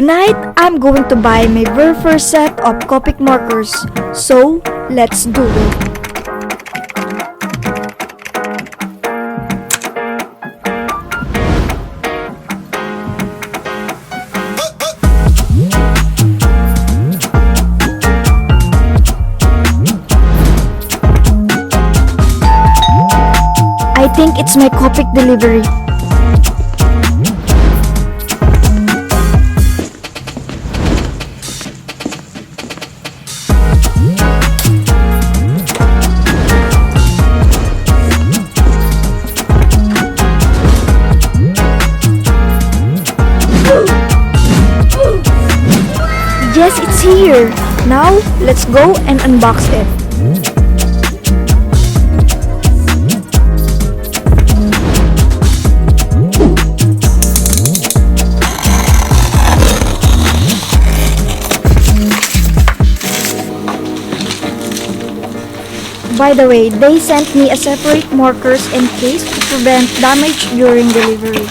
Tonight, I'm going to buy my very first set of Copic markers. So, let's do it. I think it's my Copic delivery. Yes, it's here. Now, let's go and unbox it. By the way, they sent me a separate markers and case to prevent damage during delivery.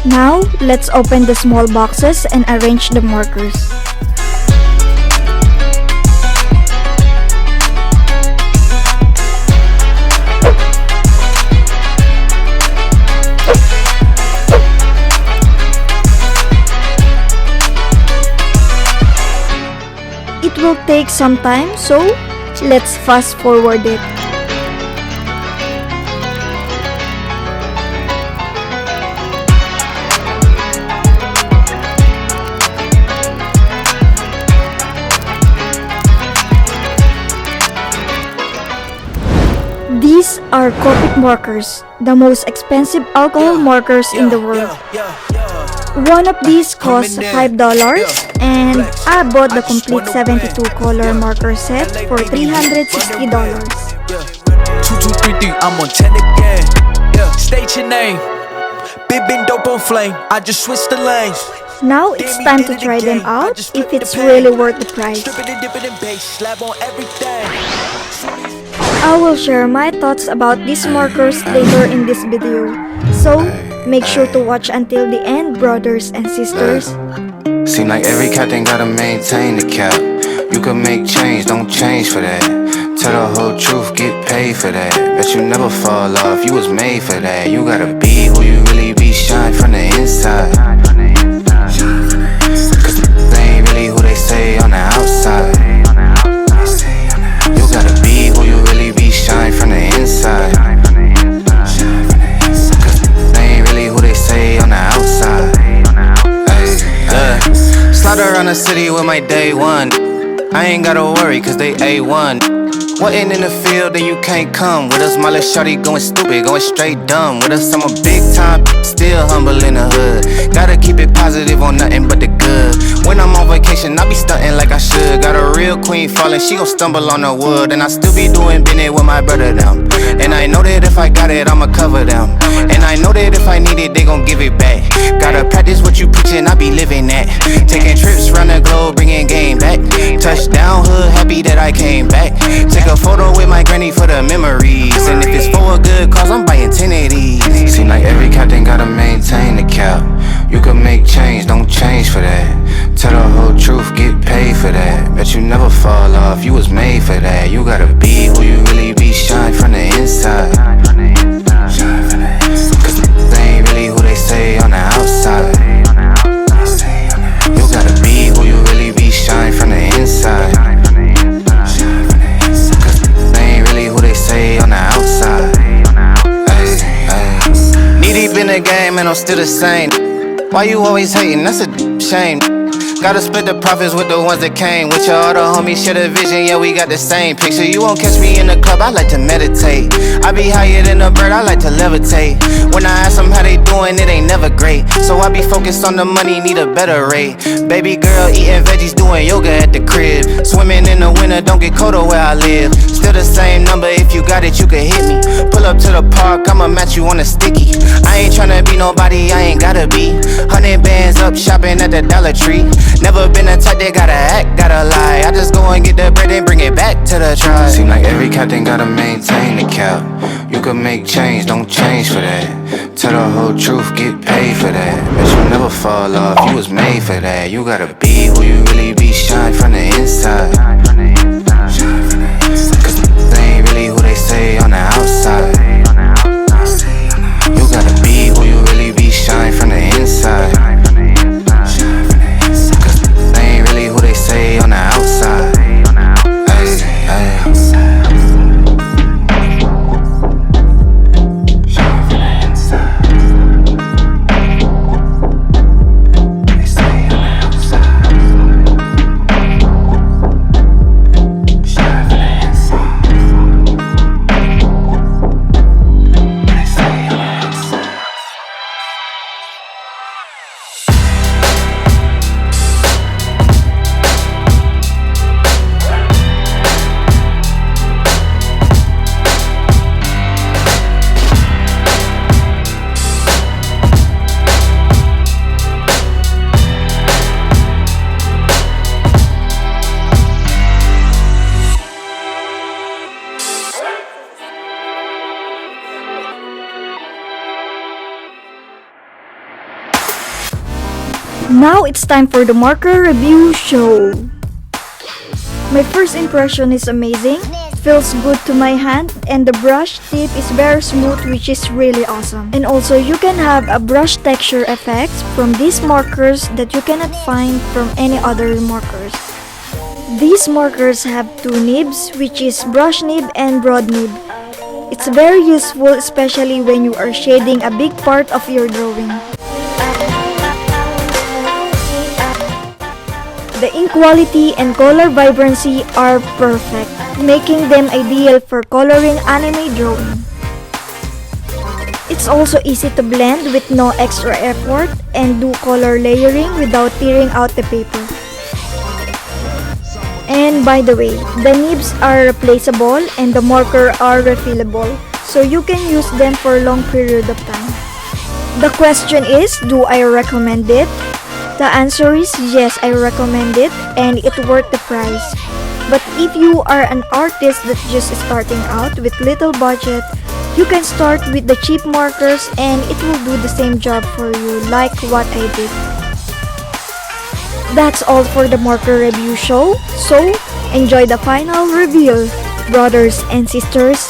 Now, let's open the small boxes and arrange the markers. It will take some time, so let's fast forward it. These are Copic markers, the most expensive alcohol markers in the world. One of these costs $5 and I bought the complete 72 color marker set for $360. 2233, I'm on 10 again. State your name. Big dope on flame. I just switched the lanes. Now it's time to try them out if it's really worth the price. I will share my thoughts about these markers later in this video, so make sure to watch until the end, brothers and sisters. Seem like every captain gotta maintain the cap. You can make change, don't change for that. Tell the whole truth, get paid for that. Bet you never fall off, you was made for that. You gotta be who you really be, shine from the inside. Cause they ain't really who they say on the outside. You gotta be who you really be, shine from the inside. Cause they ain't really who they say on the outside. Slide around the city with my day one. I ain't gotta worry cause they A1. Wasn't in the field then you can't come with us. My little shawty going stupid, going straight dumb with us. I'm a big time, still humble in the hood. Gotta keep it positive on nothing but the good. When I'm on vacation, I be stunting like I should. Got a real queen falling, she gon' stumble on the wood. And I still be doing business with my brother them. And I know that if I got it, I'ma cover them. And I know that if I need it, they gon' give it back. Gotta practice what you preachin', I be living that. Taking trips round the globe, bringing game back. Touchdown hood, happy that I came back. Take a photo with my granny for the memories. And if it's for a good cause, I'm buying 10 of these. Seem like every captain gotta maintain the cap. You can make change, don't change for that. Tell the whole truth, get paid for that. Bet you never fall off, you was made for that. You gotta be who you really be, shine from the inside. Cause they ain't really who they say on the outside. You gotta be who you really be, shine from the inside. Cause they ain't really who they say on the outside. I'm still the same. Why you always hating? That's a shame. Gotta split the profits with the ones that came. With your other homies, share the vision, yeah, we got the same picture. You won't catch me in the club, I like to meditate. I be higher than a bird, I like to levitate. When I ask them how they doing, it ain't never great. So I be focused on the money, need a better rate. Baby girl eating veggies, doing yoga at the crib. Swimming in the winter, don't get colder where I live. Still the same number, if you got it, you can hit me. Pull up to the park, I'ma match you on a sticky. I ain't tryna be nobody, I ain't gotta be. 100 bands up, shopping at the Dollar Tree. Never been a type that gotta act, gotta lie. I just go and get the bread and bring it back to the tribe. Seem like every captain gotta maintain the cap. You can make change, don't change for that. Tell the whole truth, get paid for that. Bet you never fall off, you was made for that. You gotta be who you really be, shine from the inside. Cause they ain't really who they say on the outside. You gotta be who you really be, shine from the inside. Say on the outside. Ay, ay. Now it's time for the marker review show. My first impression is amazing, feels good to my hand, and the brush tip is very smooth, which is really awesome. And also you can have a brush texture effects from these markers that you cannot find from any other markers. These markers have two nibs, which is brush nib and broad nib. It's very useful, especially when you are shading a big part of your drawing. The ink quality and color vibrancy are perfect, making them ideal for coloring anime drawing. It's also easy to blend with no extra effort and do color layering without tearing out the paper. And by the way, the nibs are replaceable and the marker are refillable, so you can use them for a long period of time. The question is, do I recommend it? The answer is yes, I recommend it and it's worth the price. But if you are an artist that's just starting out with little budget, you can start with the cheap markers and it will do the same job for you like what I did. That's all for the marker review show, so enjoy the final reveal, brothers and sisters.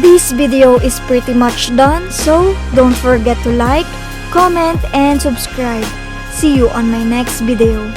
This video is pretty much done, so don't forget to like, comment, and subscribe. See you on my next video.